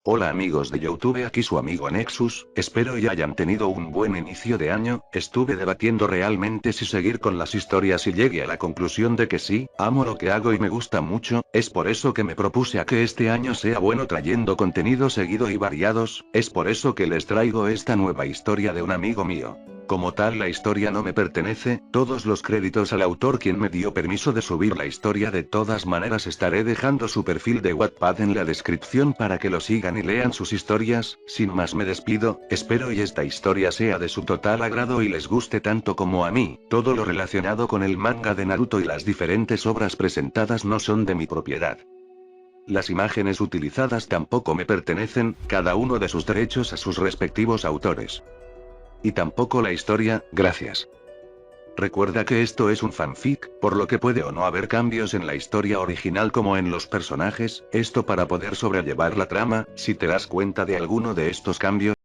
Hola amigos de YouTube, aquí su amigo Nexus, espero y hayan tenido un buen inicio de año. Estuve debatiendo realmente si seguir con las historias y llegué a la conclusión de que sí, amo lo que hago y me gusta mucho. Es por eso que me propuse a que este año sea bueno trayendo contenido seguido y variados. Es por eso que les traigo esta nueva historia de un amigo mío. Como tal, la historia no me pertenece, todos los créditos al autor quien me dio permiso de subir la historia. De todas maneras estaré dejando su perfil de Wattpad en la descripción para que lo sigan y lean sus historias. Sin más me despido, espero y esta historia sea de su total agrado y les guste tanto como a mí. Todo lo relacionado con el manga de Naruto y las diferentes obras presentadas no son de mi propiedad. Las imágenes utilizadas tampoco me pertenecen, cada uno de sus derechos a sus respectivos autores. Y tampoco la historia, gracias. Recuerda que esto es un fanfic, por lo que puede o no haber cambios en la historia original como en los personajes, esto para poder sobrellevar la trama. Si te das cuenta de alguno de estos cambios,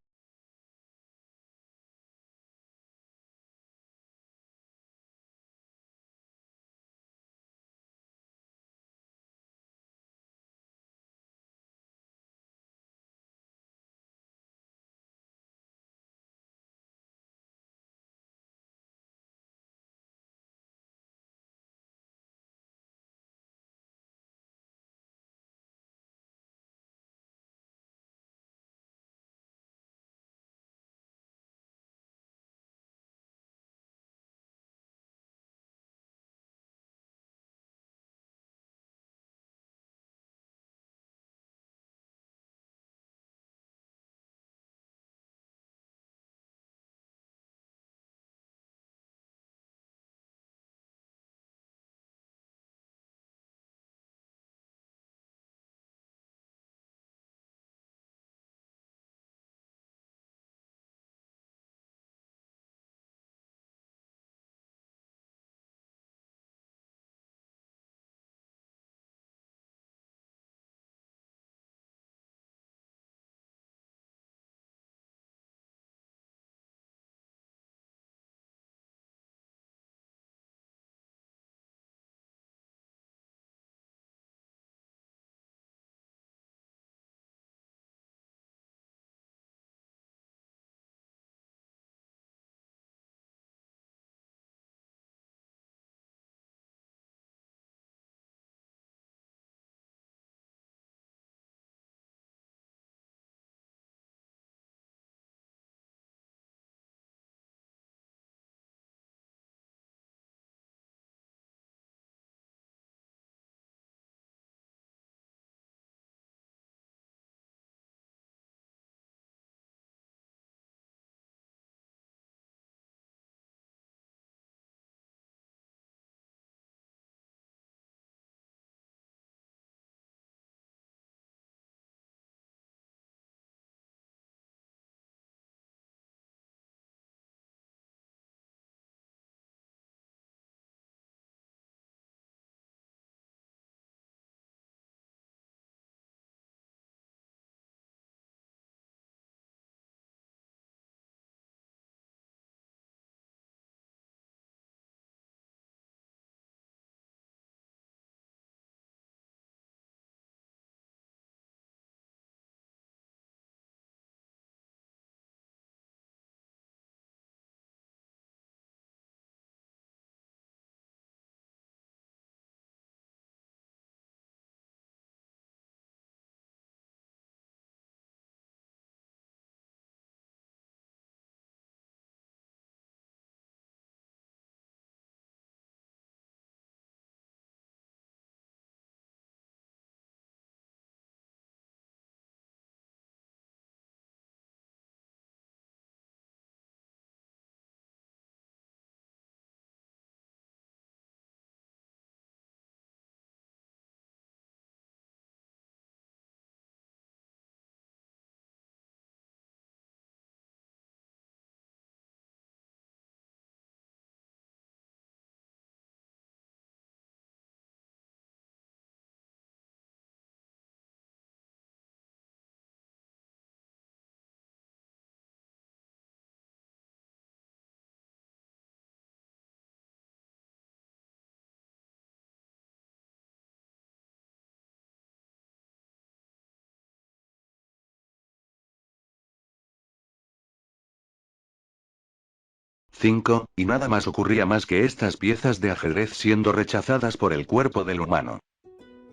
5, y nada más ocurría más que estas piezas de ajedrez siendo rechazadas por el cuerpo del humano.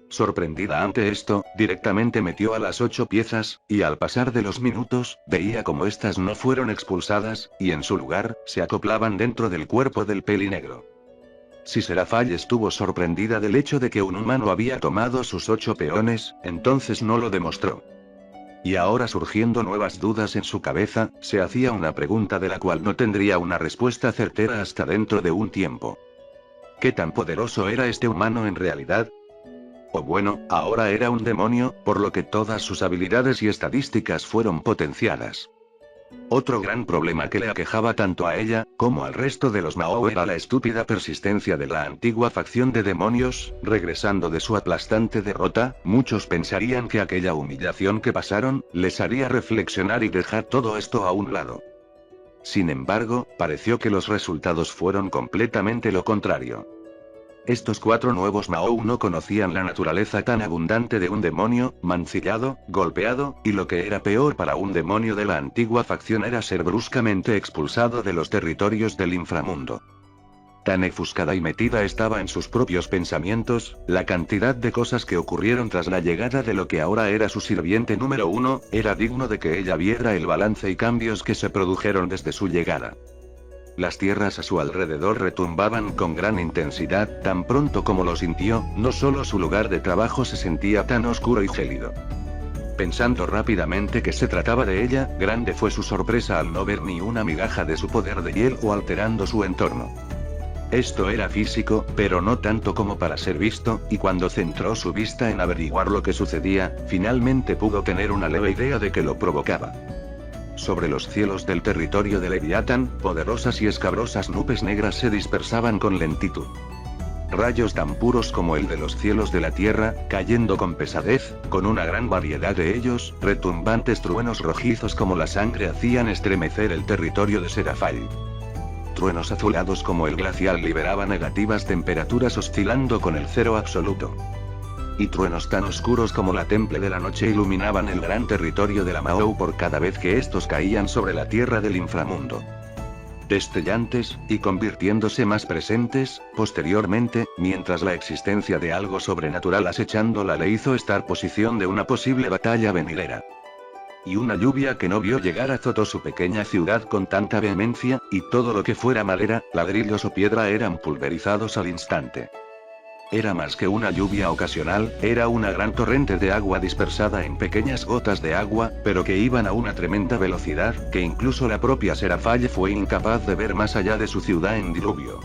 Sorprendida ante esto, directamente metió a las 8 piezas, y al pasar de los minutos, veía como estas no fueron expulsadas, y en su lugar, se acoplaban dentro del cuerpo del pelinegro. Si Serafall estuvo sorprendida del hecho de que un humano había tomado sus 8 peones, entonces no lo demostró. Y ahora, surgiendo nuevas dudas en su cabeza, se hacía una pregunta de la cual no tendría una respuesta certera hasta dentro de un tiempo. ¿Qué tan poderoso era este humano en realidad? O bueno, ahora era un demonio, por lo que todas sus habilidades y estadísticas fueron potenciadas. Otro gran problema que le aquejaba tanto a ella, como al resto de los Mao era la estúpida persistencia de la antigua facción de demonios. Regresando de su aplastante derrota, muchos pensarían que aquella humillación que pasaron, les haría reflexionar y dejar todo esto a un lado. Sin embargo, pareció que los resultados fueron completamente lo contrario. Estos 4 nuevos Mao no conocían la naturaleza tan abundante de un demonio, mancillado, golpeado, y lo que era peor para un demonio de la antigua facción era ser bruscamente expulsado de los territorios del inframundo. Tan ofuscada y metida estaba en sus propios pensamientos, la cantidad de cosas que ocurrieron tras la llegada de lo que ahora era su sirviente número 1, era digno de que ella viera el balance y cambios que se produjeron desde su llegada. Las tierras a su alrededor retumbaban con gran intensidad, tan pronto como lo sintió, no solo su lugar de trabajo se sentía tan oscuro y gélido. Pensando rápidamente que se trataba de ella, grande fue su sorpresa al no ver ni una migaja de su poder de hielo alterando su entorno. Esto era físico, pero no tanto como para ser visto, y cuando centró su vista en averiguar lo que sucedía, finalmente pudo tener una leve idea de que lo provocaba. Sobre los cielos del territorio de Leviatán, poderosas y escabrosas nubes negras se dispersaban con lentitud. Rayos tan puros como el de los cielos de la tierra, cayendo con pesadez, con una gran variedad de ellos, retumbantes truenos rojizos como la sangre hacían estremecer el territorio de Serafall. Truenos azulados como el glacial liberaban negativas temperaturas oscilando con el cero absoluto. Y truenos tan oscuros como la temple de la noche iluminaban el gran territorio de la Mao por cada vez que estos caían sobre la tierra del inframundo. Destellantes, y convirtiéndose más presentes, posteriormente, mientras la existencia de algo sobrenatural acechándola le hizo estar posición de una posible batalla venidera. Y una lluvia que no vio llegar azotó su pequeña ciudad con tanta vehemencia, y todo lo que fuera madera, ladrillos o piedra eran pulverizados al instante. Era más que una lluvia ocasional, era una gran torrente de agua dispersada en pequeñas gotas de agua, pero que iban a una tremenda velocidad, que incluso la propia Serafall fue incapaz de ver más allá de su ciudad en diluvio.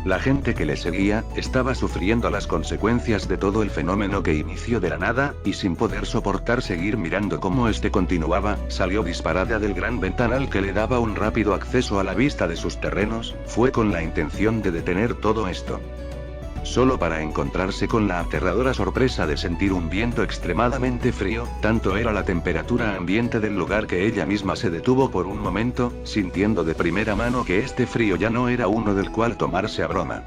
La gente que le seguía, estaba sufriendo las consecuencias de todo el fenómeno que inició de la nada, y sin poder soportar seguir mirando cómo este continuaba, salió disparada del gran ventanal que le daba un rápido acceso a la vista de sus terrenos, fue con la intención de detener todo esto. Solo para encontrarse con la aterradora sorpresa de sentir un viento extremadamente frío, tanto era la temperatura ambiente del lugar que ella misma se detuvo por un momento, sintiendo de primera mano que este frío ya no era uno del cual tomarse a broma.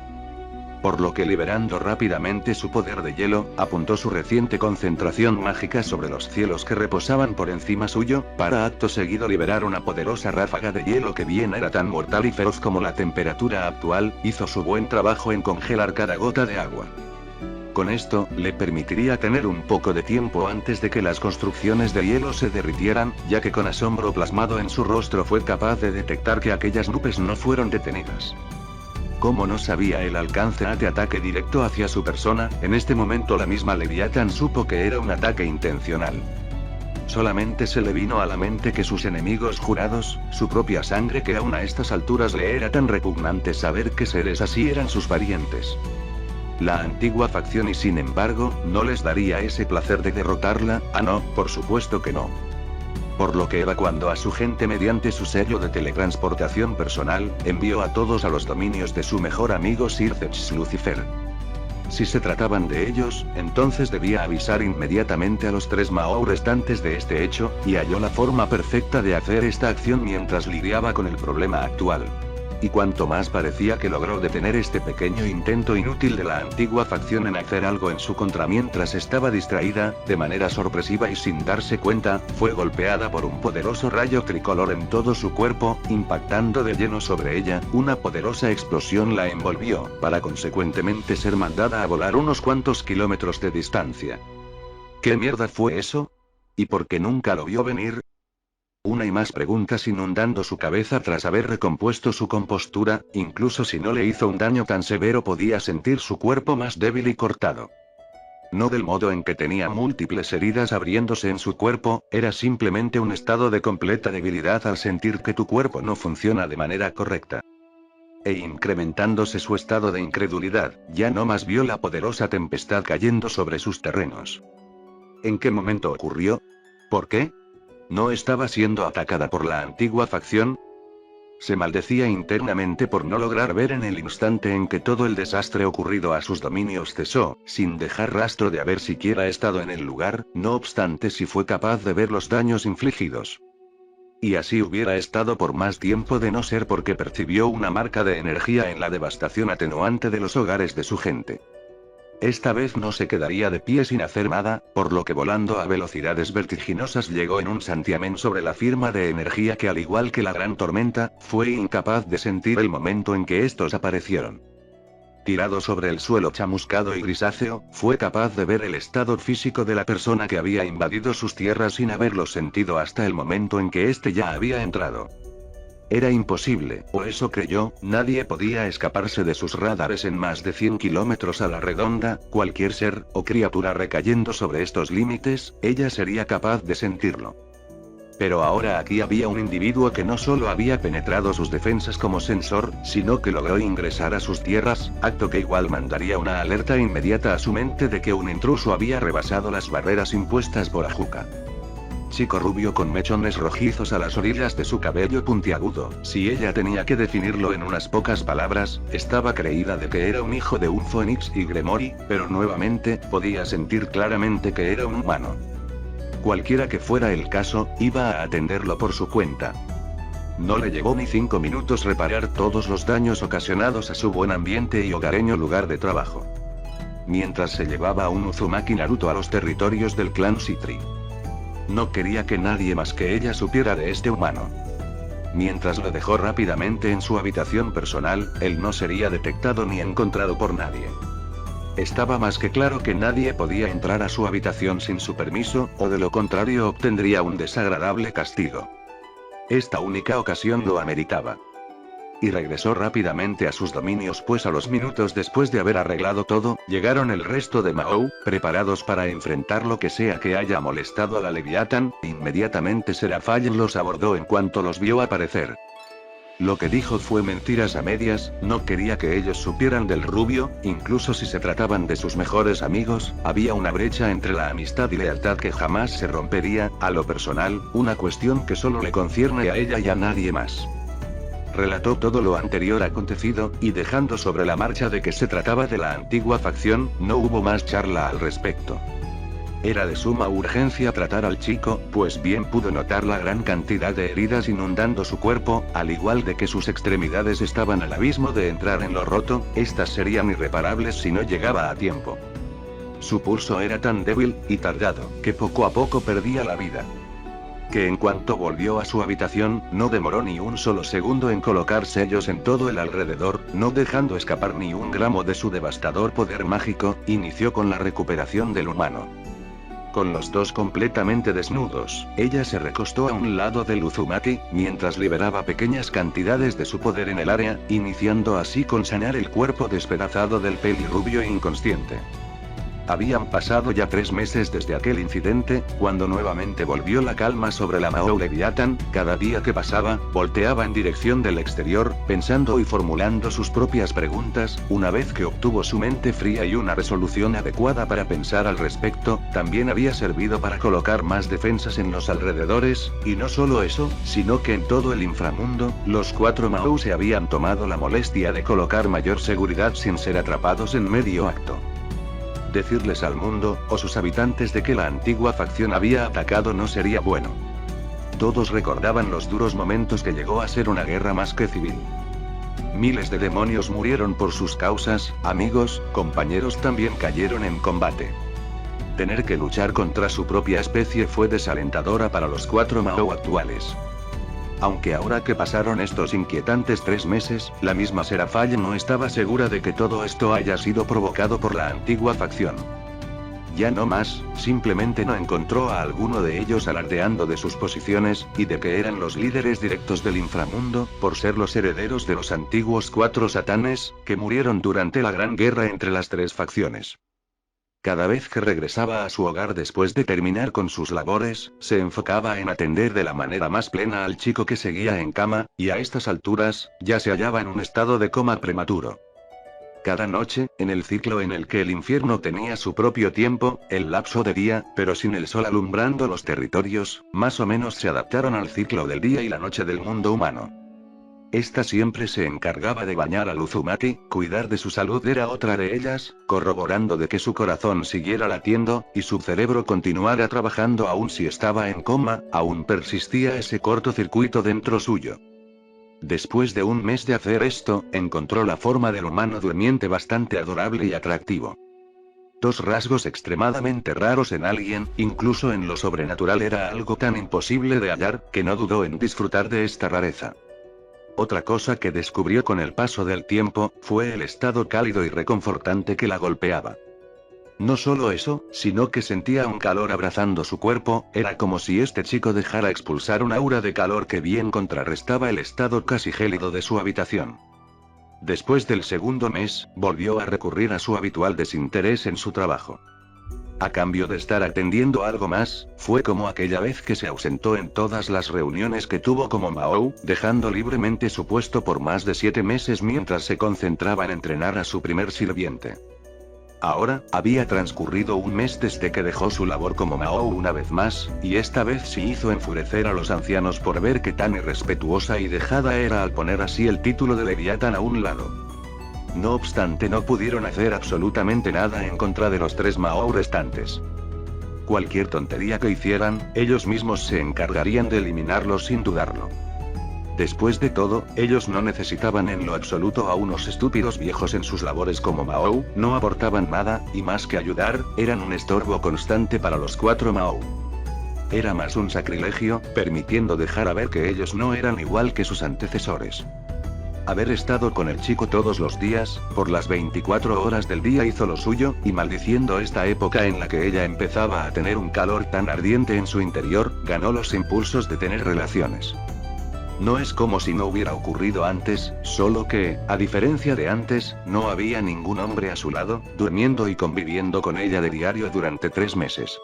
Por lo que liberando rápidamente su poder de hielo, apuntó su reciente concentración mágica sobre los cielos que reposaban por encima suyo, para acto seguido liberar una poderosa ráfaga de hielo que bien era tan mortal y feroz como la temperatura actual, hizo su buen trabajo en congelar cada gota de agua. Con esto, le permitiría tener un poco de tiempo antes de que las construcciones de hielo se derritieran, ya que con asombro plasmado en su rostro fue capaz de detectar que aquellas nubes no fueron detenidas. Como no sabía el alcance de ataque directo hacia su persona, en este momento la misma Leviatán supo que era un ataque intencional. Solamente se le vino a la mente que sus enemigos jurados, su propia sangre que aún a estas alturas le era tan repugnante saber que seres así eran sus parientes. La antigua facción y sin embargo, no les daría ese placer de derrotarla, no, por supuesto que no. Por lo que evacuando a su gente mediante su sello de teletransportación personal, envió a todos a los dominios de su mejor amigo Sir Zech Lucifer. Si se trataban de ellos, entonces debía avisar inmediatamente a los 3 Mao restantes de este hecho, y halló la forma perfecta de hacer esta acción mientras lidiaba con el problema actual. y cuanto más parecía que logró detener este pequeño intento inútil de la antigua facción en hacer algo en su contra mientras estaba distraída, de manera sorpresiva y sin darse cuenta, fue golpeada por un poderoso rayo tricolor en todo su cuerpo, impactando de lleno sobre ella, una poderosa explosión la envolvió, para consecuentemente ser mandada a volar unos cuantos kilómetros de distancia. ¿Qué mierda fue eso? ¿Y por qué nunca lo vio venir? Una y más preguntas inundando su cabeza tras haber recompuesto su compostura, incluso si no le hizo un daño tan severo podía sentir su cuerpo más débil y cortado. No del modo en que tenía múltiples heridas abriéndose en su cuerpo, era simplemente un estado de completa debilidad al sentir que tu cuerpo no funciona de manera correcta. E incrementándose su estado de incredulidad, ya no más vio la poderosa tempestad cayendo sobre sus terrenos. ¿En qué momento ocurrió? ¿Por qué? ¿No estaba siendo atacada por la antigua facción? Se maldecía internamente por no lograr ver en el instante en que todo el desastre ocurrido a sus dominios cesó, sin dejar rastro de haber siquiera estado en el lugar, no obstante si fue capaz de ver los daños infligidos. Y así hubiera estado por más tiempo de no ser porque percibió una marca de energía en la devastación atenuante de los hogares de su gente. Esta vez no se quedaría de pie sin hacer nada, por lo que volando a velocidades vertiginosas llegó en un santiamén sobre la firma de energía que al igual que la gran tormenta, fue incapaz de sentir el momento en que estos aparecieron. Tirado sobre el suelo chamuscado y grisáceo, fue capaz de ver el estado físico de la persona que había invadido sus tierras sin haberlo sentido hasta el momento en que éste ya había entrado. Era imposible, o eso creyó, nadie podía escaparse de sus radares en más de 100 kilómetros a la redonda, cualquier ser, o criatura recayendo sobre estos límites, ella sería capaz de sentirlo. Pero ahora aquí había un individuo que no solo había penetrado sus defensas como sensor, sino que logró ingresar a sus tierras, acto que igual mandaría una alerta inmediata a su mente de que un intruso había rebasado las barreras impuestas por Ajuka. Chico rubio con mechones rojizos a las orillas de su cabello puntiagudo, si ella tenía que definirlo en unas pocas palabras, estaba creída de que era un hijo de un Phoenix y Gremori, pero nuevamente, podía sentir claramente que era un humano. Cualquiera que fuera el caso, iba a atenderlo por su cuenta. No le llevó ni 5 minutos reparar todos los daños ocasionados a su buen ambiente y hogareño lugar de trabajo. Mientras se llevaba a un Uzumaki Naruto a los territorios del clan Citri. No quería que nadie más que ella supiera de este humano. Mientras lo dejó rápidamente en su habitación personal, él no sería detectado ni encontrado por nadie. Estaba más que claro que nadie podía entrar a su habitación sin su permiso, o de lo contrario obtendría un desagradable castigo. Esta única ocasión lo ameritaba. Y regresó rápidamente a sus dominios pues a los minutos después de haber arreglado todo, llegaron el resto de Mahou, preparados para enfrentar lo que sea que haya molestado a la Leviatán. Inmediatamente Serafall los abordó en cuanto los vio aparecer. Lo que dijo fue mentiras a medias, no quería que ellos supieran del rubio, incluso si se trataban de sus mejores amigos, había una brecha entre la amistad y lealtad que jamás se rompería, a lo personal, una cuestión que solo le concierne a ella y a nadie más. Relató todo lo anterior acontecido, y dejando sobre la marcha de que se trataba de la antigua facción, no hubo más charla al respecto. Era de suma urgencia tratar al chico, pues bien pudo notar la gran cantidad de heridas inundando su cuerpo, al igual de que sus extremidades estaban al abismo de entrar en lo roto, estas serían irreparables si no llegaba a tiempo. Su pulso era tan débil, y tardado, que poco a poco perdía la vida. Que en cuanto volvió a su habitación, no demoró ni un solo segundo en colocar sellos en todo el alrededor, no dejando escapar ni un gramo de su devastador poder mágico, inició con la recuperación del humano. Con los dos completamente desnudos, ella se recostó a un lado del Uzumaki, mientras liberaba pequeñas cantidades de su poder en el área, iniciando así con sanar el cuerpo despedazado del pelirrubio inconsciente. Habían pasado ya 3 meses desde aquel incidente, cuando nuevamente volvió la calma sobre la Mahou Leviatán. Cada día que pasaba, volteaba en dirección del exterior, pensando y formulando sus propias preguntas. Una vez que obtuvo su mente fría y una resolución adecuada para pensar al respecto, también había servido para colocar más defensas en los alrededores, y no solo eso, sino que en todo el inframundo, los 4 Mahou se habían tomado la molestia de colocar mayor seguridad sin ser atrapados en medio acto. Decirles al mundo, o sus habitantes de que la antigua facción había atacado no sería bueno. Todos recordaban los duros momentos que llegó a ser una guerra más que civil. Miles de demonios murieron por sus causas, amigos, compañeros también cayeron en combate. Tener que luchar contra su propia especie fue desalentadora para los 4 Mao actuales. Aunque ahora que pasaron estos inquietantes 3 meses, la misma Serafall no estaba segura de que todo esto haya sido provocado por la antigua facción. Ya no más, simplemente no encontró a alguno de ellos alardeando de sus posiciones, y de que eran los líderes directos del inframundo, por ser los herederos de los antiguos 4 satanes, que murieron durante la gran guerra entre las 3 facciones. Cada vez que regresaba a su hogar después de terminar con sus labores, se enfocaba en atender de la manera más plena al chico que seguía en cama, y a estas alturas, ya se hallaba en un estado de coma prematuro. Cada noche, en el ciclo en el que el infierno tenía su propio tiempo, el lapso de día, pero sin el sol alumbrando los territorios, más o menos se adaptaron al ciclo del día y la noche del mundo humano. Esta siempre se encargaba de bañar a Uzumaki, cuidar de su salud era otra de ellas, corroborando de que su corazón siguiera latiendo, y su cerebro continuara trabajando aun si estaba en coma, aún persistía ese cortocircuito dentro suyo. Después de un mes de hacer esto, encontró la forma del humano durmiente bastante adorable y atractivo. 2 rasgos extremadamente raros en alguien, incluso en lo sobrenatural era algo tan imposible de hallar, que no dudó en disfrutar de esta rareza. Otra cosa que descubrió con el paso del tiempo, fue el estado cálido y reconfortante que la golpeaba. No solo eso, sino que sentía un calor abrazando su cuerpo, era como si este chico dejara expulsar un aura de calor que bien contrarrestaba el estado casi gélido de su habitación. Después del segundo mes, volvió a recurrir a su habitual desinterés en su trabajo. A cambio de estar atendiendo algo más, fue como aquella vez que se ausentó en todas las reuniones que tuvo como Mao, dejando libremente su puesto por más de 7 meses mientras se concentraba en entrenar a su primer sirviente. Ahora, había transcurrido un mes desde que dejó su labor como Mao una vez más, y esta vez sí hizo enfurecer a los ancianos por ver que tan irrespetuosa y dejada era al poner así el título de Leviatán a un lado. No obstante, no pudieron hacer absolutamente nada en contra de los 3 Mao restantes. Cualquier tontería que hicieran, ellos mismos se encargarían de eliminarlos sin dudarlo. Después de todo, ellos no necesitaban en lo absoluto a unos estúpidos viejos en sus labores como Mao, no aportaban nada, y más que ayudar, eran un estorbo constante para los 4 Mao. Era más un sacrilegio, permitiendo dejar a ver que ellos no eran igual que sus antecesores. Haber estado con el chico todos los días, por las 24 horas del día hizo lo suyo, y maldiciendo esta época en la que ella empezaba a tener un calor tan ardiente en su interior, ganó los impulsos de tener relaciones. No es como si no hubiera ocurrido antes, solo que, a diferencia de antes, no había ningún hombre a su lado, durmiendo y conviviendo con ella de diario durante 3 meses.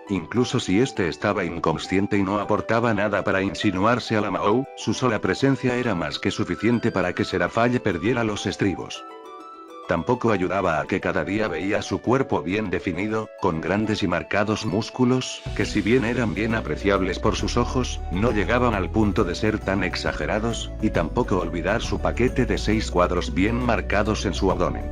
Incluso si este estaba inconsciente y no aportaba nada para insinuarse a la Mao, su sola presencia era más que suficiente para que Serafall perdiera los estribos. Tampoco ayudaba a que cada día veía su cuerpo bien definido, con grandes y marcados músculos, que si bien eran bien apreciables por sus ojos, no llegaban al punto de ser tan exagerados, y tampoco olvidar su paquete de 6 cuadros bien marcados en su abdomen.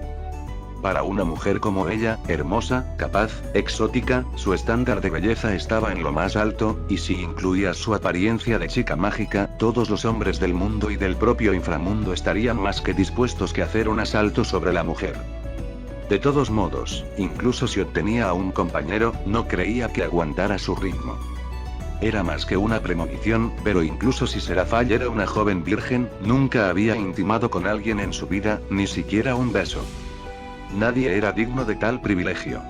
Para una mujer como ella, hermosa, capaz, exótica, su estándar de belleza estaba en lo más alto, y si incluías su apariencia de chica mágica, todos los hombres del mundo y del propio inframundo estarían más que dispuestos que hacer un asalto sobre la mujer. De todos modos, incluso si obtenía a un compañero, no creía que aguantara su ritmo. Era más que una premonición, pero incluso si Serafall era una joven virgen, nunca había intimado con alguien en su vida, ni siquiera un beso. Nadie era digno de tal privilegio.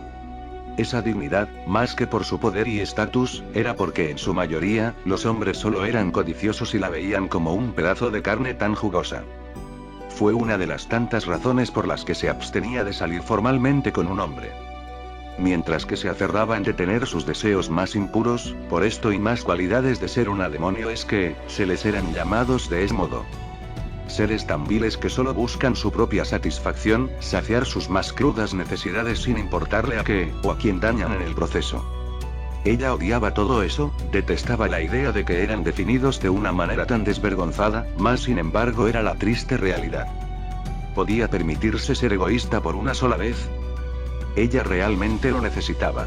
Esa dignidad, más que por su poder y estatus, era porque en su mayoría, los hombres solo eran codiciosos y la veían como un pedazo de carne tan jugosa. Fue una de las tantas razones por las que se abstenía de salir formalmente con un hombre. Mientras que se aferraba en detener sus deseos más impuros, por esto y más cualidades de ser una demonio es que, se les eran llamados de ese modo. Seres tan viles que solo buscan su propia satisfacción, saciar sus más crudas necesidades sin importarle a qué, o a quién dañan en el proceso. Ella odiaba todo eso, detestaba la idea de que eran definidos de una manera tan desvergonzada, mas sin embargo era la triste realidad. ¿Podía permitirse ser egoísta por una sola vez? Ella realmente lo necesitaba.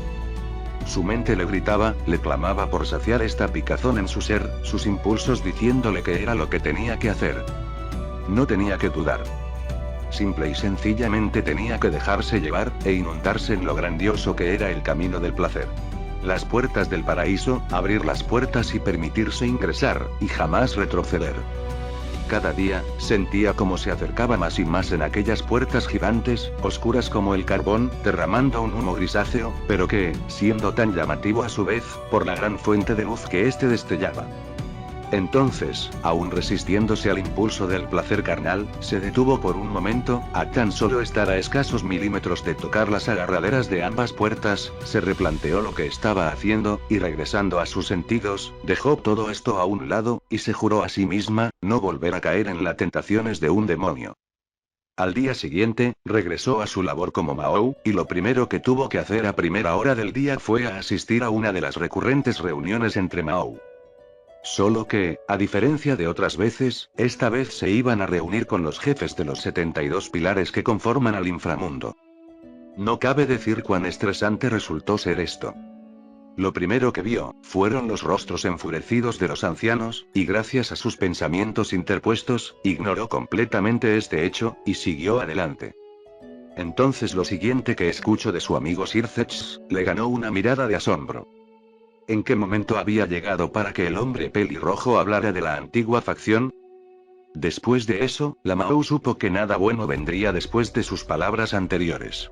Su mente le gritaba, le clamaba por saciar esta picazón en su ser, sus impulsos diciéndole que era lo que tenía que hacer. no tenía que dudar. Simple y sencillamente tenía que dejarse llevar, e inundarse en lo grandioso que era el camino del placer. Las puertas del paraíso, abrir las puertas y permitirse ingresar, y jamás retroceder. Cada día, sentía como se acercaba más y más en aquellas puertas gigantes, oscuras como el carbón, derramando un humo grisáceo, pero que, siendo tan llamativo a su vez, por la gran fuente de luz que éste destellaba. Entonces, aún resistiéndose al impulso del placer carnal, se detuvo por un momento, a tan solo estar a escasos milímetros de tocar las agarraderas de ambas puertas, se replanteó lo que estaba haciendo, y regresando a sus sentidos, dejó todo esto a un lado, y se juró a sí misma, no volver a caer en las tentaciones de un demonio. Al día siguiente, regresó a su labor como Mahou, y lo primero que tuvo que hacer a primera hora del día fue asistir a una de las recurrentes reuniones entre Mahou. Solo que, a diferencia de otras veces, esta vez se iban a reunir con los jefes de los 72 pilares que conforman al inframundo. No cabe decir cuán estresante resultó ser esto. Lo primero que vio, fueron los rostros enfurecidos de los ancianos, y gracias a sus pensamientos interpuestos, ignoró completamente este hecho, y siguió adelante. Entonces lo siguiente que escuchó de su amigo Sir Zetch, le ganó una mirada de asombro. ¿En qué momento había llegado para que el hombre pelirrojo hablara de la antigua facción? Después de eso, la Mahou supo que nada bueno vendría después de sus palabras anteriores.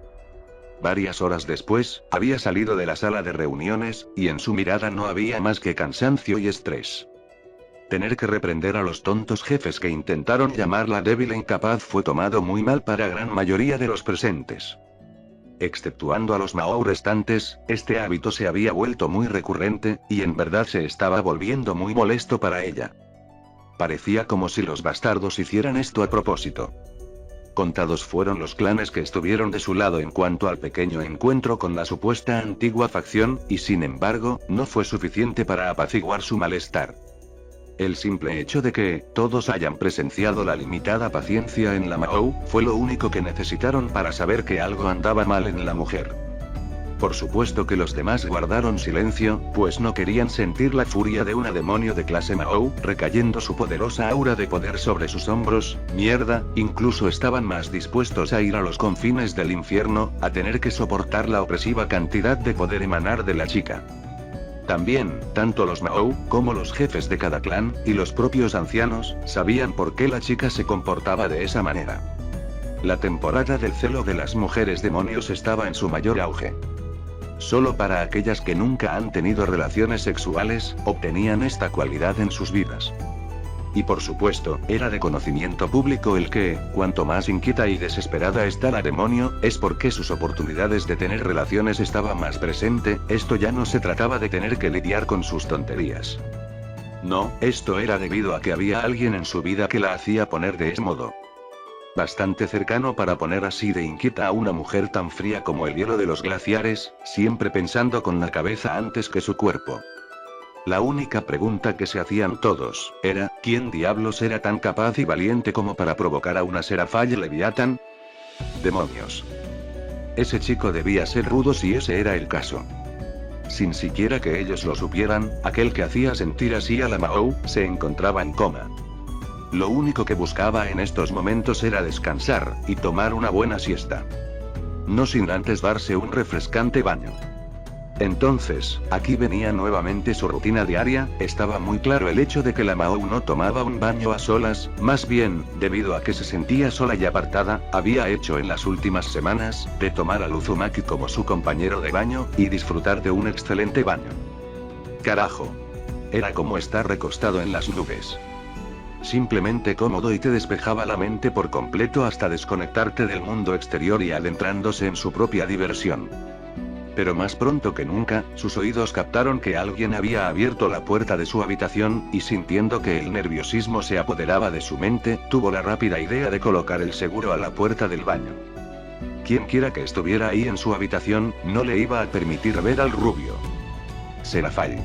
Varias horas después, había salido de la sala de reuniones, y en su mirada no había más que cansancio y estrés. Tener que reprender a los tontos jefes que intentaron llamarla débil e incapaz fue tomado muy mal para gran mayoría de los presentes. Exceptuando a los Mahou restantes, este hábito se había vuelto muy recurrente, y en verdad se estaba volviendo muy molesto para ella. Parecía como si los bastardos hicieran esto a propósito. Contados fueron los clanes que estuvieron de su lado en cuanto al pequeño encuentro con la supuesta antigua facción, y sin embargo, no fue suficiente para apaciguar su malestar. El simple hecho de que todos hayan presenciado la limitada paciencia en la Mahou, fue lo único que necesitaron para saber que algo andaba mal en la mujer. Por supuesto que los demás guardaron silencio, pues no querían sentir la furia de una demonio de clase Mahou, recayendo su poderosa aura de poder sobre sus hombros. Mierda, incluso estaban más dispuestos a ir a los confines del infierno, a tener que soportar la opresiva cantidad de poder emanar de la chica. También, tanto los Mahou, como los jefes de cada clan, y los propios ancianos, sabían por qué la chica se comportaba de esa manera. La temporada del celo de las mujeres demonios estaba en su mayor auge. Solo para aquellas que nunca han tenido relaciones sexuales, obtenían esta cualidad en sus vidas. Y por supuesto, era de conocimiento público el que, cuanto más inquieta y desesperada está la demonio, es porque sus oportunidades de tener relaciones estaban más presente. Esto ya no se trataba de tener que lidiar con sus tonterías. No, esto era debido a que había alguien en su vida que la hacía poner de ese modo. Bastante cercano para poner así de inquieta a una mujer tan fría como el hielo de los glaciares, siempre pensando con la cabeza antes que su cuerpo. La única pregunta que se hacían todos, era, ¿quién diablos era tan capaz y valiente como para provocar a una Serafall Leviathan? ¡Demonios! Ese chico debía ser rudo si ese era el caso. Sin siquiera que ellos lo supieran, aquel que hacía sentir así a la Mahou, se encontraba en coma. Lo único que buscaba en estos momentos era descansar, y tomar una buena siesta. No sin antes darse un refrescante baño. Entonces, aquí venía nuevamente su rutina diaria. Estaba muy claro el hecho de que la Mahou no tomaba un baño a solas, más bien, debido a que se sentía sola y apartada, había hecho en las últimas semanas, de tomar a Uzumaki como su compañero de baño, y disfrutar de un excelente baño. Carajo. Era como estar recostado en las nubes. Simplemente cómodo, y te despejaba la mente por completo hasta desconectarte del mundo exterior y adentrándose en su propia diversión. Pero más pronto que nunca, sus oídos captaron que alguien había abierto la puerta de su habitación, y sintiendo que el nerviosismo se apoderaba de su mente, tuvo la rápida idea de colocar el seguro a la puerta del baño. Quienquiera que estuviera ahí en su habitación, no le iba a permitir ver al rubio. Serafall.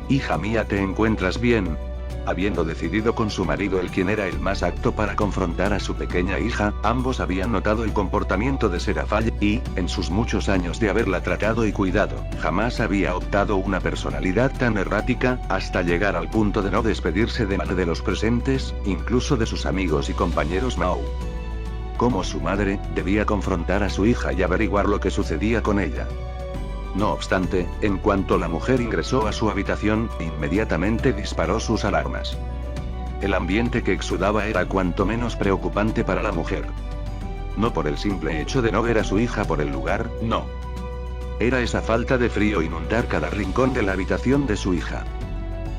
Hija mía, ¿te encuentras bien? Habiendo decidido con su marido el quien era el más apto para confrontar a su pequeña hija, ambos habían notado el comportamiento de Serafall, y, en sus muchos años de haberla tratado y cuidado, jamás había optado una personalidad tan errática, hasta llegar al punto de no despedirse de nadie de los presentes, incluso de sus amigos y compañeros Mao. Como su madre, debía confrontar a su hija y averiguar lo que sucedía con ella. No obstante, en cuanto la mujer ingresó a su habitación, inmediatamente disparó sus alarmas. El ambiente que exudaba era cuanto menos preocupante para la mujer. No por el simple hecho de no ver a su hija por el lugar, no. Era esa falta de frío inundar cada rincón de la habitación de su hija.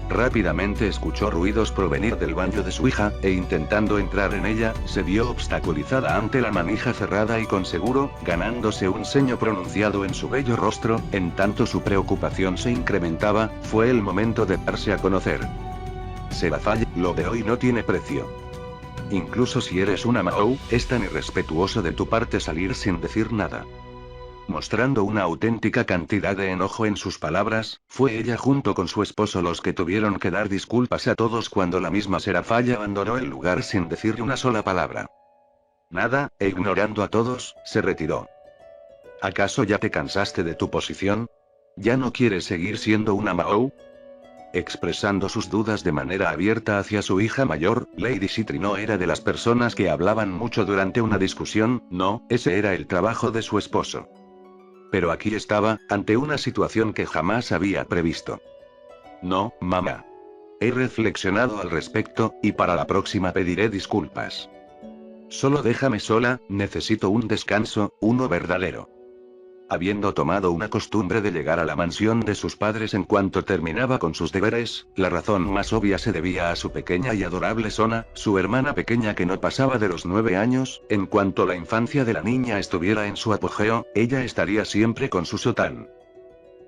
Rápidamente escuchó ruidos provenir del baño de su hija, e intentando entrar en ella, se vio obstaculizada ante la manija cerrada y con seguro, ganándose un ceño pronunciado en su bello rostro, en tanto su preocupación se incrementaba, fue el momento de darse a conocer. Serafall, lo de hoy no tiene precio. Incluso si eres una Mao, es tan irrespetuoso de tu parte salir sin decir nada. Mostrando una auténtica cantidad de enojo en sus palabras, fue ella junto con su esposo los que tuvieron que dar disculpas a todos cuando la misma Serafall abandonó el lugar sin decir una sola palabra. Nada, e ignorando a todos, se retiró. ¿Acaso ya te cansaste de tu posición? ¿Ya no quieres seguir siendo una Mao? Expresando sus dudas de manera abierta hacia su hija mayor, Lady Sitri no era de las personas que hablaban mucho durante una discusión, no, ese era el trabajo de su esposo. Pero aquí estaba, ante una situación que jamás había previsto. No, mamá. He reflexionado al respecto, y para la próxima pediré disculpas. Solo déjame sola, necesito un descanso, uno verdadero. Habiendo tomado una costumbre de llegar a la mansión de sus padres en cuanto terminaba con sus deberes, la razón más obvia se debía a su pequeña y adorable Sona, su hermana pequeña que no pasaba de los 9 años, en cuanto la infancia de la niña estuviera en su apogeo, ella estaría siempre con su sotán.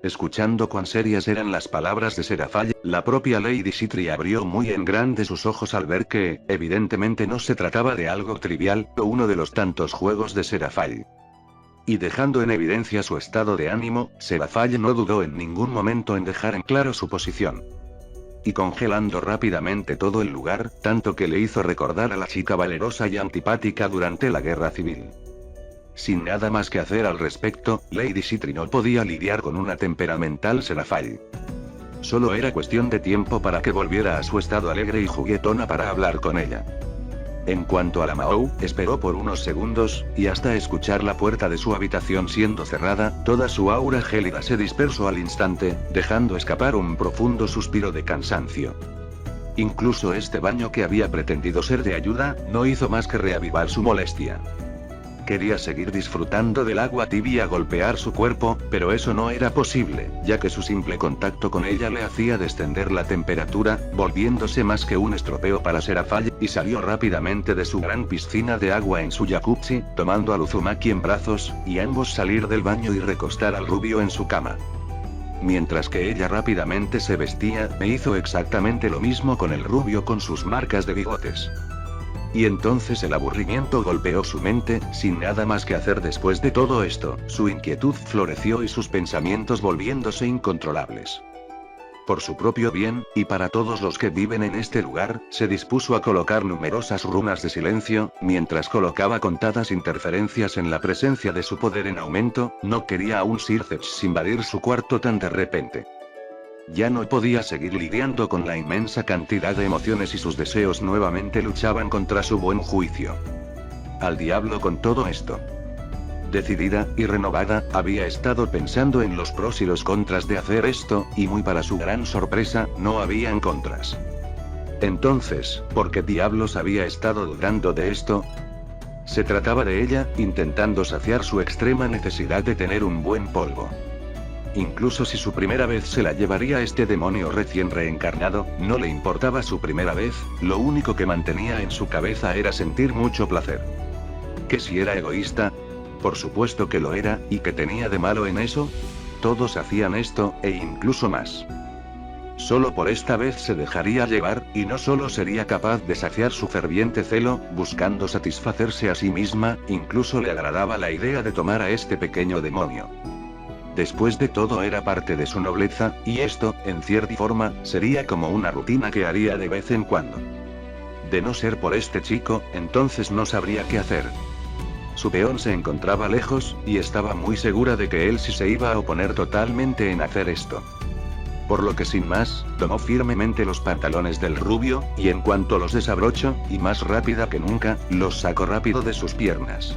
Escuchando cuán serias eran las palabras de Serafall, la propia Lady Sitri abrió muy en grande sus ojos al ver que, evidentemente no se trataba de algo trivial, o uno de los tantos juegos de Serafall. Y dejando en evidencia su estado de ánimo, Serafall no dudó en ningún momento en dejar en claro su posición. Y congelando rápidamente todo el lugar, tanto que le hizo recordar a la chica valerosa y antipática durante la guerra civil. Sin nada más que hacer al respecto, Lady Sitri no podía lidiar con una temperamental Serafall. Solo era cuestión de tiempo para que volviera a su estado alegre y juguetona para hablar con ella. En cuanto a la Mao, esperó por unos segundos, y hasta escuchar la puerta de su habitación siendo cerrada, toda su aura gélida se dispersó al instante, dejando escapar un profundo suspiro de cansancio. Incluso este baño que había pretendido ser de ayuda, no hizo más que reavivar su molestia. Quería seguir disfrutando del agua tibia golpear su cuerpo, pero eso no era posible, ya que su simple contacto con ella le hacía descender la temperatura, volviéndose más que un estropeo para Serafall, y salió rápidamente de su gran piscina de agua en su jacuzzi, tomando a Uzumaki en brazos, y ambos salir del baño y recostar al rubio en su cama. Mientras que ella rápidamente se vestía, me hizo exactamente lo mismo con el rubio con sus marcas de bigotes. Y entonces el aburrimiento golpeó su mente, sin nada más que hacer después de todo esto, su inquietud floreció y sus pensamientos volviéndose incontrolables. Por su propio bien, y para todos los que viven en este lugar, se dispuso a colocar numerosas runas de silencio, mientras colocaba contadas interferencias en la presencia de su poder en aumento, no quería a un Sirceps invadir su cuarto tan de repente. Ya no podía seguir lidiando con la inmensa cantidad de emociones y sus deseos nuevamente luchaban contra su buen juicio. Al diablo con todo esto. Decidida, y renovada, había estado pensando en los pros y los contras de hacer esto, y muy para su gran sorpresa, no habían contras. Entonces, ¿por qué diablos había estado dudando de esto? Se trataba de ella, intentando saciar su extrema necesidad de tener un buen polvo. Incluso si su primera vez se la llevaría este demonio recién reencarnado, no le importaba su primera vez, lo único que mantenía en su cabeza era sentir mucho placer. ¿Que si era egoísta? Por supuesto que lo era, ¿y qué tenía de malo en eso? Todos hacían esto, e incluso más. Solo por esta vez se dejaría llevar, y no solo sería capaz de saciar su ferviente celo, buscando satisfacerse a sí misma, incluso le agradaba la idea de tomar a este pequeño demonio. Después de todo era parte de su nobleza, y esto, en cierta forma, sería como una rutina que haría de vez en cuando. De no ser por este chico, entonces no sabría qué hacer. Su peón se encontraba lejos, y estaba muy segura de que él sí se iba a oponer totalmente en hacer esto. Por lo que sin más, tomó firmemente los pantalones del rubio, y en cuanto los desabrochó, y más rápida que nunca, los sacó rápido de sus piernas.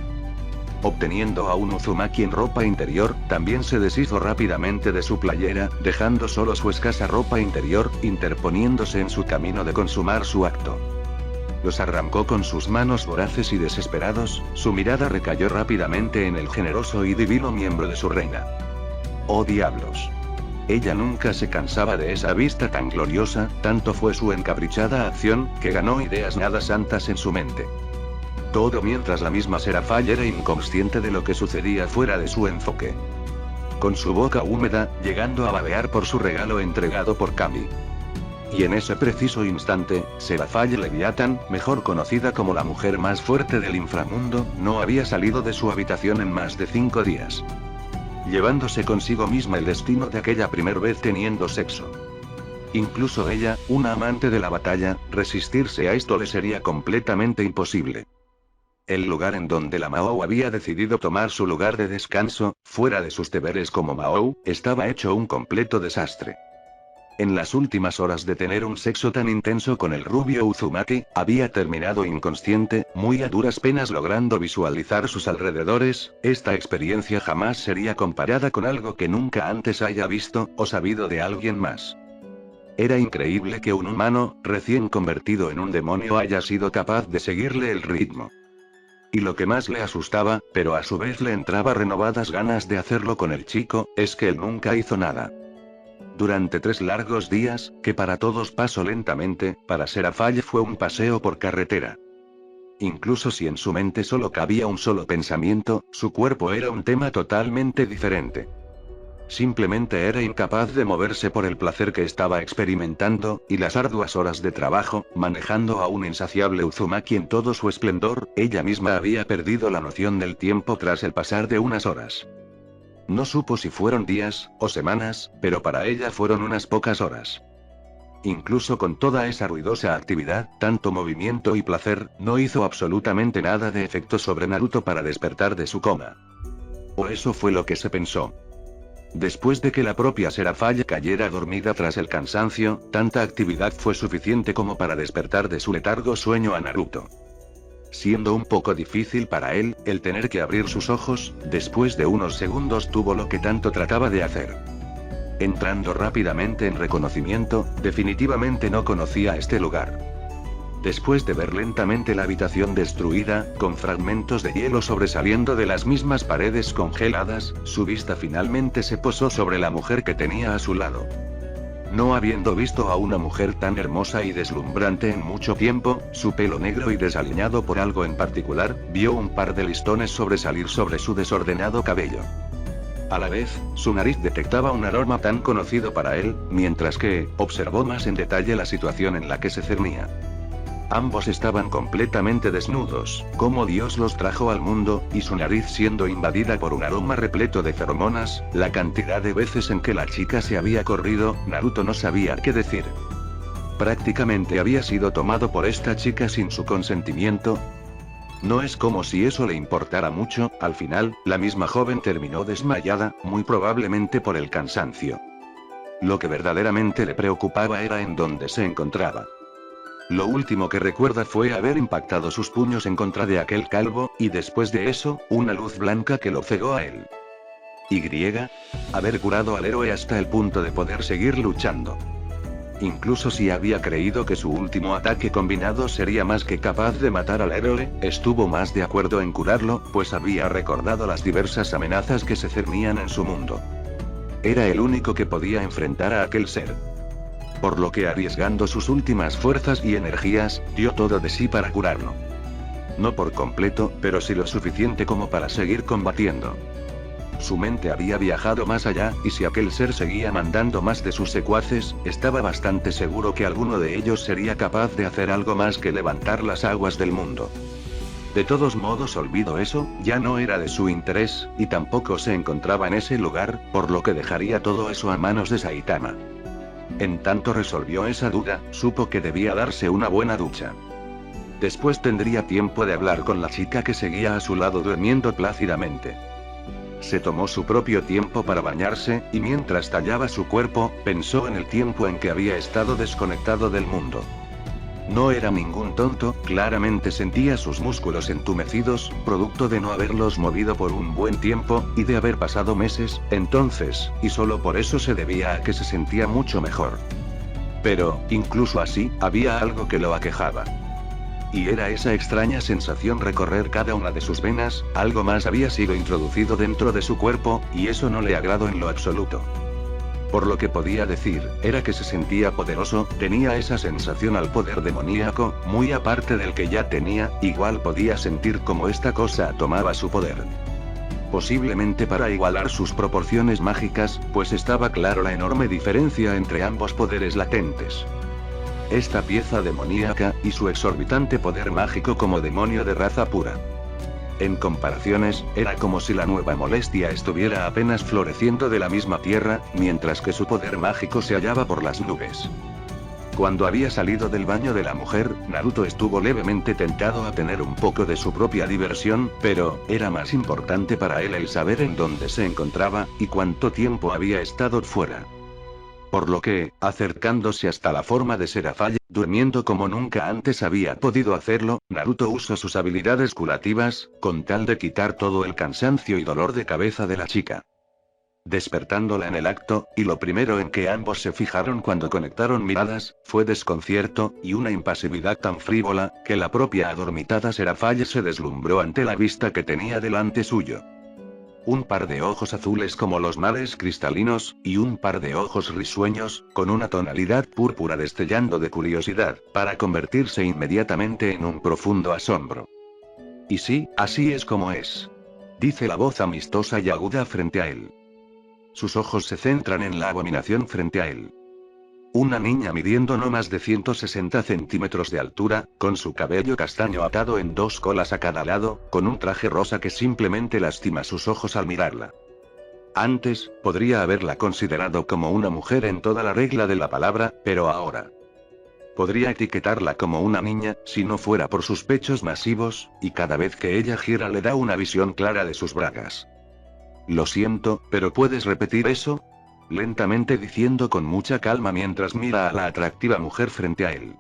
Obteniendo a un Uzumaki en ropa interior, también se deshizo rápidamente de su playera, dejando solo su escasa ropa interior, interponiéndose en su camino de consumar su acto. Los arrancó con sus manos voraces y desesperados, su mirada recayó rápidamente en el generoso y divino miembro de su reina. ¡Oh diablos! Ella nunca se cansaba de esa vista tan gloriosa, tanto fue su encaprichada acción, que ganó ideas nada santas en su mente. Todo mientras la misma Serafall era inconsciente de lo que sucedía fuera de su enfoque. Con su boca húmeda, llegando a babear por su regalo entregado por Kami. Y en ese preciso instante, Serafall Leviathan, mejor conocida como la mujer más fuerte del inframundo, no había salido de su habitación en más de 5 días. Llevándose consigo misma el destino de aquella primer vez teniendo sexo. Incluso ella, una amante de la batalla, resistirse a esto le sería completamente imposible. El lugar en donde la Mahou había decidido tomar su lugar de descanso, fuera de sus deberes como Mahou, estaba hecho un completo desastre. En las últimas horas de tener un sexo tan intenso con el rubio Uzumaki, había terminado inconsciente, muy a duras penas logrando visualizar sus alrededores. Esta experiencia jamás sería comparada con algo que nunca antes haya visto, o sabido de alguien más. Era increíble que un humano, recién convertido en un demonio, haya sido capaz de seguirle el ritmo. Y lo que más le asustaba, pero a su vez le entraba renovadas ganas de hacerlo con el chico, es que él nunca hizo nada. Durante 3 largos días, que para todos pasó lentamente, para Serafall fue un paseo por carretera. Incluso si en su mente solo cabía un solo pensamiento, su cuerpo era un tema totalmente diferente. Simplemente era incapaz de moverse por el placer que estaba experimentando, y las arduas horas de trabajo, manejando a un insaciable Uzumaki en todo su esplendor. Ella misma había perdido la noción del tiempo tras el pasar de unas horas. No supo si fueron días, o semanas, pero para ella fueron unas pocas horas. Incluso con toda esa ruidosa actividad, tanto movimiento y placer, no hizo absolutamente nada de efecto sobre Naruto para despertar de su coma. O eso fue lo que se pensó. Después de que la propia Serafall cayera dormida tras el cansancio, tanta actividad fue suficiente como para despertar de su letargo sueño a Naruto. Siendo un poco difícil para él, el tener que abrir sus ojos, después de unos segundos tuvo lo que tanto trataba de hacer. Entrando rápidamente en reconocimiento, definitivamente no conocía este lugar. Después de ver lentamente la habitación destruida, con fragmentos de hielo sobresaliendo de las mismas paredes congeladas, su vista finalmente se posó sobre la mujer que tenía a su lado. No habiendo visto a una mujer tan hermosa y deslumbrante en mucho tiempo, su pelo negro y desaliñado por algo en particular, vio un par de listones sobresalir sobre su desordenado cabello. A la vez, su nariz detectaba un aroma tan conocido para él, mientras que, observó más en detalle la situación en la que se cernía. Ambos estaban completamente desnudos, como Dios los trajo al mundo, y su nariz siendo invadida por un aroma repleto de feromonas. La cantidad de veces en que la chica se había corrido, Naruto no sabía qué decir. Prácticamente había sido tomado por esta chica sin su consentimiento. No es como si eso le importara mucho. Al final, la misma joven terminó desmayada, muy probablemente por el cansancio. Lo que verdaderamente le preocupaba era en dónde se encontraba. Lo último que recuerda fue haber impactado sus puños en contra de aquel calvo, y después de eso, una luz blanca que lo cegó a él. Haber curado al héroe hasta el punto de poder seguir luchando. Incluso si había creído que su último ataque combinado sería más que capaz de matar al héroe, estuvo más de acuerdo en curarlo, pues había recordado las diversas amenazas que se cernían en su mundo. Era el único que podía enfrentar a aquel ser. Por lo que, arriesgando sus últimas fuerzas y energías, dio todo de sí para curarlo. No por completo, pero sí lo suficiente como para seguir combatiendo. Su mente había viajado más allá, y si aquel ser seguía mandando más de sus secuaces, estaba bastante seguro que alguno de ellos sería capaz de hacer algo más que levantar las aguas del mundo. De todos modos olvidó eso, ya no era de su interés, y tampoco se encontraba en ese lugar, por lo que dejaría todo eso a manos de Saitama. En tanto resolvió esa duda, supo que debía darse una buena ducha. Después tendría tiempo de hablar con la chica que seguía a su lado durmiendo plácidamente. Se tomó su propio tiempo para bañarse, y mientras tallaba su cuerpo, pensó en el tiempo en que había estado desconectado del mundo. No era ningún tonto, claramente sentía sus músculos entumecidos, producto de no haberlos movido por un buen tiempo, y de haber pasado meses, entonces, y solo por eso se debía a que se sentía mucho mejor. Pero, incluso así, había algo que lo aquejaba. Y era esa extraña sensación recorrer cada una de sus venas, algo más había sido introducido dentro de su cuerpo, y eso no le agradó en lo absoluto. Por lo que podía decir, era que se sentía poderoso, tenía esa sensación al poder demoníaco, muy aparte del que ya tenía, igual podía sentir como esta cosa tomaba su poder. Posiblemente para igualar sus proporciones mágicas, pues estaba claro la enorme diferencia entre ambos poderes latentes. Esta pieza demoníaca, y su exorbitante poder mágico como demonio de raza pura. En comparaciones, era como si la nueva molestia estuviera apenas floreciendo de la misma tierra, mientras que su poder mágico se hallaba por las nubes. Cuando había salido del baño de la mujer, Naruto estuvo levemente tentado a tener un poco de su propia diversión, pero, era más importante para él el saber en dónde se encontraba, y cuánto tiempo había estado fuera. Por lo que, acercándose hasta la forma de Serafall, durmiendo como nunca antes había podido hacerlo, Naruto usó sus habilidades curativas, con tal de quitar todo el cansancio y dolor de cabeza de la chica. Despertándola en el acto, y lo primero en que ambos se fijaron cuando conectaron miradas, fue desconcierto, y una impasividad tan frívola, que la propia adormitada Serafall se deslumbró ante la vista que tenía delante suyo. Un par de ojos azules como los mares cristalinos, y un par de ojos risueños, con una tonalidad púrpura destellando de curiosidad, para convertirse inmediatamente en un profundo asombro. Y sí, así es como es. Dice la voz amistosa y aguda frente a él. Sus ojos se centran en la abominación frente a él. Una niña midiendo no más de 160 centímetros de altura, con su cabello castaño atado en dos colas a cada lado, con un traje rosa que simplemente lastima sus ojos al mirarla. Antes, podría haberla considerado como una mujer en toda la regla de la palabra, pero ahora podría etiquetarla como una niña, si no fuera por sus pechos masivos, y cada vez que ella gira le da una visión clara de sus bragas. Lo siento, pero ¿puedes repetir eso? Lentamente diciendo con mucha calma mientras mira a la atractiva mujer frente a él.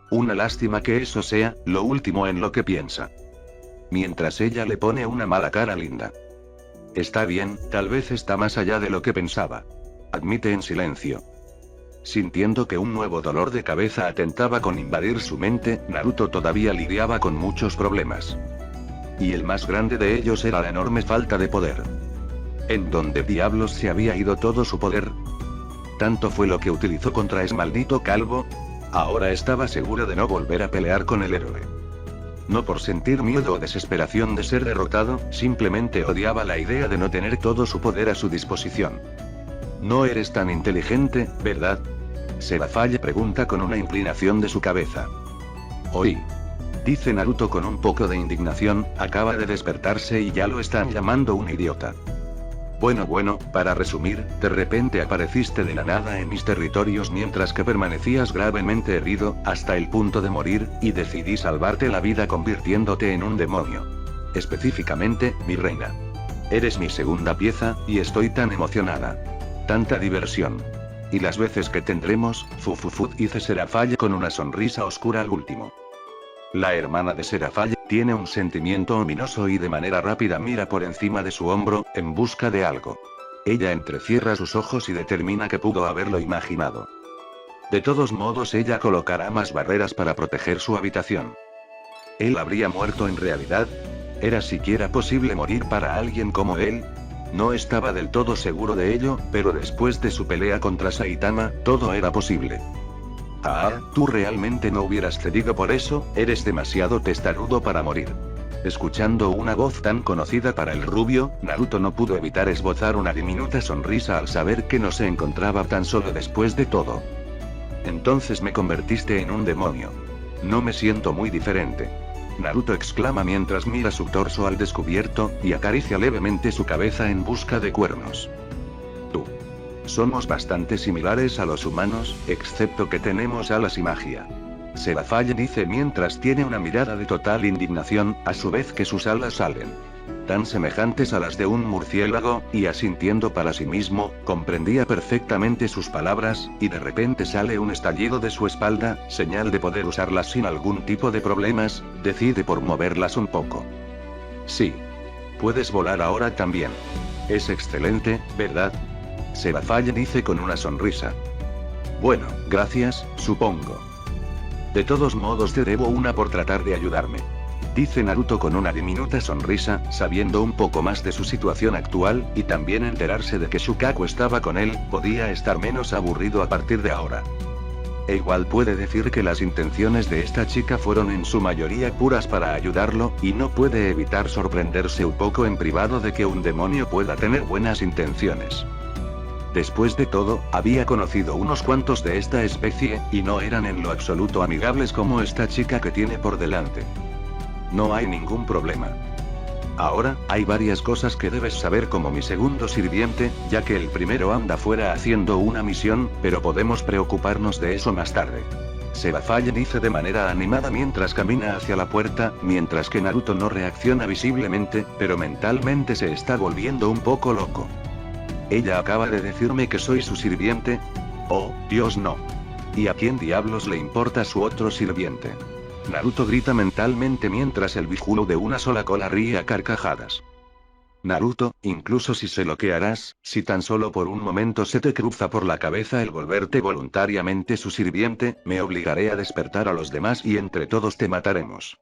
Una lástima que eso sea lo último en lo que piensa. Mientras ella le pone una mala cara linda. Está bien, tal vez está más allá de lo que pensaba. Admite en silencio. Sintiendo que un nuevo dolor de cabeza atentaba con invadir su mente, Naruto todavía lidiaba con muchos problemas. Y el más grande de ellos era la enorme falta de poder. ¿En dónde diablos se había ido todo su poder? Tanto fue lo que utilizó contra ese maldito calvo. Ahora estaba seguro de no volver a pelear con el héroe. No por sentir miedo o desesperación de ser derrotado, simplemente odiaba la idea de no tener todo su poder a su disposición. No eres tan inteligente, ¿verdad? Serafall pregunta con una inclinación de su cabeza. Oí. Dice Naruto con un poco de indignación, acaba de despertarse y ya lo están llamando un idiota. Bueno, para resumir, de repente apareciste de la nada en mis territorios mientras que permanecías gravemente herido, hasta el punto de morir, y decidí salvarte la vida convirtiéndote en un demonio. Específicamente, mi reina. Eres mi segunda pieza, y estoy tan emocionada. Tanta diversión. Y las veces que tendremos, dice Serafall con una sonrisa oscura al último. La hermana de Serafall tiene un sentimiento ominoso y de manera rápida mira por encima de su hombro, en busca de algo. Ella entrecierra sus ojos y determina que pudo haberlo imaginado. De todos modos ella colocará más barreras para proteger su habitación. ¿Él habría muerto en realidad? ¿Era siquiera posible morir para alguien como él? No estaba del todo seguro de ello, pero después de su pelea contra Saitama, todo era posible. Ah, tú realmente no hubieras cedido por eso, eres demasiado testarudo para morir. Escuchando una voz tan conocida para el rubio, Naruto no pudo evitar esbozar una diminuta sonrisa al saber que no se encontraba tan solo después de todo. Entonces me convertiste en un demonio. No me siento muy diferente. Naruto exclama mientras mira su torso al descubierto, y acaricia levemente su cabeza en busca de cuernos. Tú. Somos bastante similares a los humanos, excepto que tenemos alas y magia. Seraphine dice mientras tiene una mirada de total indignación, a su vez que sus alas salen tan semejantes a las de un murciélago, y asintiendo para sí mismo, comprendía perfectamente sus palabras, y de repente sale un estallido de su espalda, señal de poder usarlas sin algún tipo de problemas, decide por moverlas un poco. Sí. Puedes volar ahora también. Es excelente, ¿verdad? Seraphine dice con una sonrisa. Bueno, gracias, supongo. De todos modos te debo una por tratar de ayudarme. Dice Naruto con una diminuta sonrisa, sabiendo un poco más de su situación actual, y también enterarse de que Shukaku estaba con él, podía estar menos aburrido a partir de ahora. E igual puede decir que las intenciones de esta chica fueron en su mayoría puras para ayudarlo, y no puede evitar sorprenderse un poco en privado de que un demonio pueda tener buenas intenciones. Después de todo, había conocido unos cuantos de esta especie, y no eran en lo absoluto amigables como esta chica que tiene por delante. No hay ningún problema. Ahora, hay varias cosas que debes saber como mi segundo sirviente, ya que el primero anda fuera haciendo una misión, pero podemos preocuparnos de eso más tarde. Seraphine dice de manera animada mientras camina hacia la puerta, mientras que Naruto no reacciona visiblemente, pero mentalmente se está volviendo un poco loco. Ella acaba de decirme que soy su sirviente. Oh, Dios no. ¿Y a quién diablos le importa su otro sirviente? Naruto grita mentalmente mientras el Biju de una sola cola ríe a carcajadas. Naruto, incluso si sé lo que harás, si tan solo por un momento se te cruza por la cabeza el volverte voluntariamente su sirviente, me obligaré a despertar a los demás y entre todos te mataremos.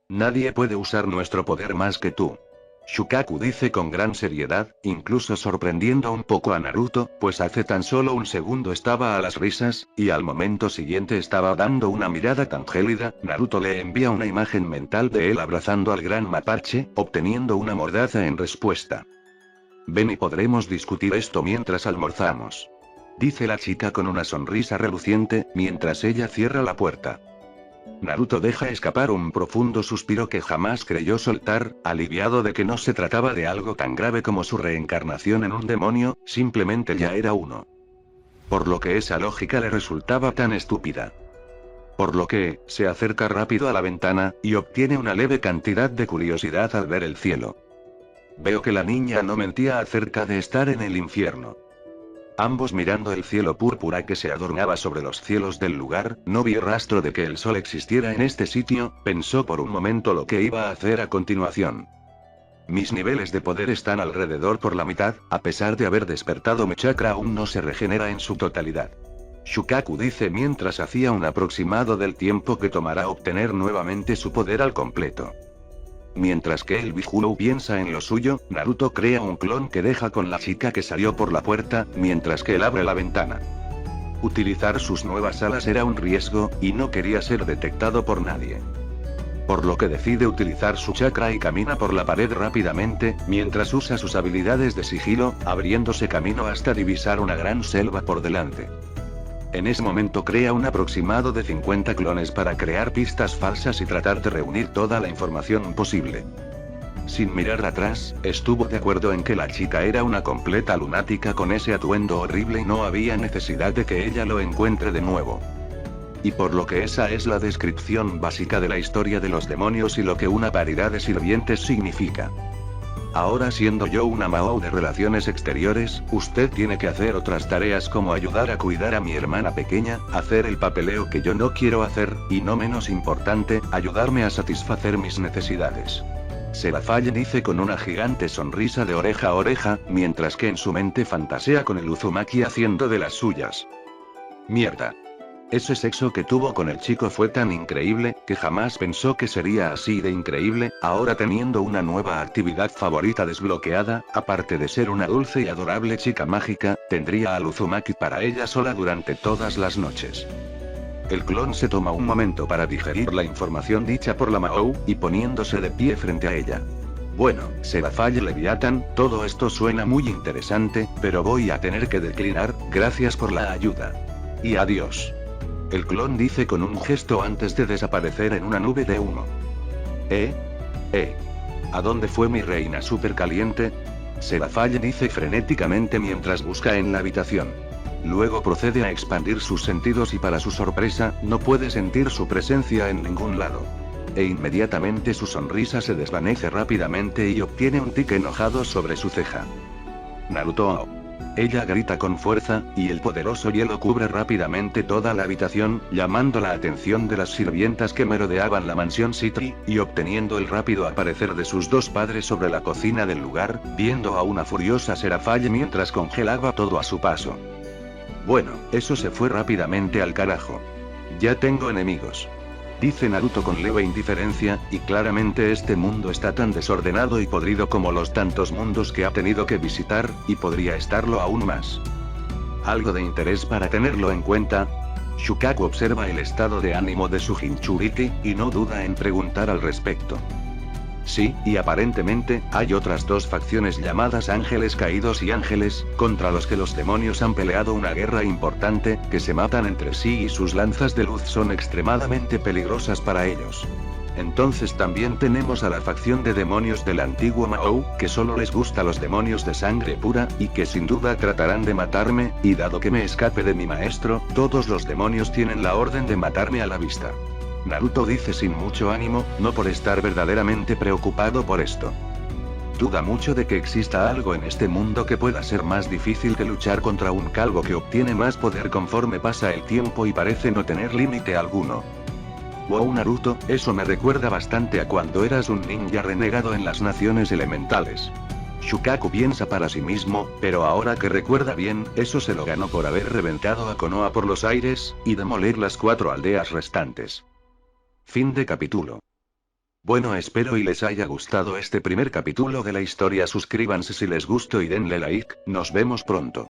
Nadie puede usar nuestro poder más que tú. Shukaku dice con gran seriedad, incluso sorprendiendo un poco a Naruto, pues hace tan solo un segundo estaba a las risas, y al momento siguiente estaba dando una mirada tan gélida. Naruto le envía una imagen mental de él abrazando al gran mapache, obteniendo una mordaza en respuesta. Ven y podremos discutir esto mientras almorzamos. Dice la chica con una sonrisa reluciente, mientras ella cierra la puerta. Naruto deja escapar un profundo suspiro que jamás creyó soltar, aliviado de que no se trataba de algo tan grave como su reencarnación en un demonio, simplemente ya era uno. Por lo que esa lógica le resultaba tan estúpida. Por lo que, se acerca rápido a la ventana, y obtiene una leve cantidad de curiosidad al ver el cielo. Veo que la niña no mentía acerca de estar en el infierno. Ambos mirando el cielo púrpura que se adornaba sobre los cielos del lugar, no vio rastro de que el sol existiera en este sitio, pensó por un momento lo que iba a hacer a continuación. Mis niveles de poder están alrededor por la mitad, a pesar de haber despertado mi chakra aún no se regenera en su totalidad. Shukaku dice mientras hacía un aproximado del tiempo que tomará obtener nuevamente su poder al completo. Mientras que el Biju piensa en lo suyo, Naruto crea un clon que deja con la chica que salió por la puerta, mientras que él abre la ventana. Utilizar sus nuevas alas era un riesgo, y no quería ser detectado por nadie. Por lo que decide utilizar su chakra y camina por la pared rápidamente, mientras usa sus habilidades de sigilo, abriéndose camino hasta divisar una gran selva por delante. En ese momento crea un aproximado de 50 clones para crear pistas falsas y tratar de reunir toda la información posible. Sin mirar atrás, estuvo de acuerdo en que la chica era una completa lunática con ese atuendo horrible y no había necesidad de que ella lo encuentre de nuevo. Y por lo que esa es la descripción básica de la historia de los demonios y lo que una paridad de sirvientes significa. Ahora siendo yo una Mahou de relaciones exteriores, usted tiene que hacer otras tareas como ayudar a cuidar a mi hermana pequeña, hacer el papeleo que yo no quiero hacer, y no menos importante, ayudarme a satisfacer mis necesidades. Seraphine dice con una gigante sonrisa de oreja a oreja, mientras que en su mente fantasea con el Uzumaki haciendo de las suyas. Mierda. Ese sexo que tuvo con el chico fue tan increíble, que jamás pensó que sería así de increíble, ahora teniendo una nueva actividad favorita desbloqueada, aparte de ser una dulce y adorable chica mágica, tendría al Uzumaki para ella sola durante todas las noches. El clon se toma un momento para digerir la información dicha por la Mahou, y poniéndose de pie frente a ella. Bueno, Seraphine Leviathan, todo esto suena muy interesante, pero voy a tener que declinar, gracias por la ayuda. Y adiós. El clon dice con un gesto antes de desaparecer en una nube de humo. ¿Eh? ¿A dónde fue mi reina supercaliente? Seraphale dice frenéticamente mientras busca en la habitación. Luego procede a expandir sus sentidos y para su sorpresa, no puede sentir su presencia en ningún lado. E inmediatamente su sonrisa se desvanece rápidamente y obtiene un tic enojado sobre su ceja. Naruto. Ella grita con fuerza, y el poderoso hielo cubre rápidamente toda la habitación, llamando la atención de las sirvientas que merodeaban la mansión City, y obteniendo el rápido aparecer de sus dos padres sobre la cocina del lugar, viendo a una furiosa Seraphale mientras congelaba todo a su paso. Bueno, eso se fue rápidamente al carajo. Ya tengo enemigos. Dice Naruto con leve indiferencia, y claramente este mundo está tan desordenado y podrido como los tantos mundos que ha tenido que visitar, y podría estarlo aún más. Algo de interés para tenerlo en cuenta. Shukaku observa el estado de ánimo de su Jinchuriki, y no duda en preguntar al respecto. Sí, y aparentemente, hay otras dos facciones llamadas Ángeles Caídos y Ángeles, contra los que los demonios han peleado una guerra importante, que se matan entre sí y sus lanzas de luz son extremadamente peligrosas para ellos. Entonces también tenemos a la facción de demonios del antiguo Mahou, que solo les gusta los demonios de sangre pura, y que sin duda tratarán de matarme, y dado que me escape de mi maestro, todos los demonios tienen la orden de matarme a la vista. Naruto dice sin mucho ánimo, no por estar verdaderamente preocupado por esto. Duda mucho de que exista algo en este mundo que pueda ser más difícil que luchar contra un calvo que obtiene más poder conforme pasa el tiempo y parece no tener límite alguno. Wow Naruto, eso me recuerda bastante a cuando eras un ninja renegado en las naciones elementales. Shukaku piensa para sí mismo, pero ahora que recuerda bien, eso se lo ganó por haber reventado a Konoha por los aires, y demoler las 4 aldeas restantes. Fin de capítulo. Bueno, espero y les haya gustado este primer capítulo de la historia. Suscríbanse si les gustó y denle like, nos vemos pronto.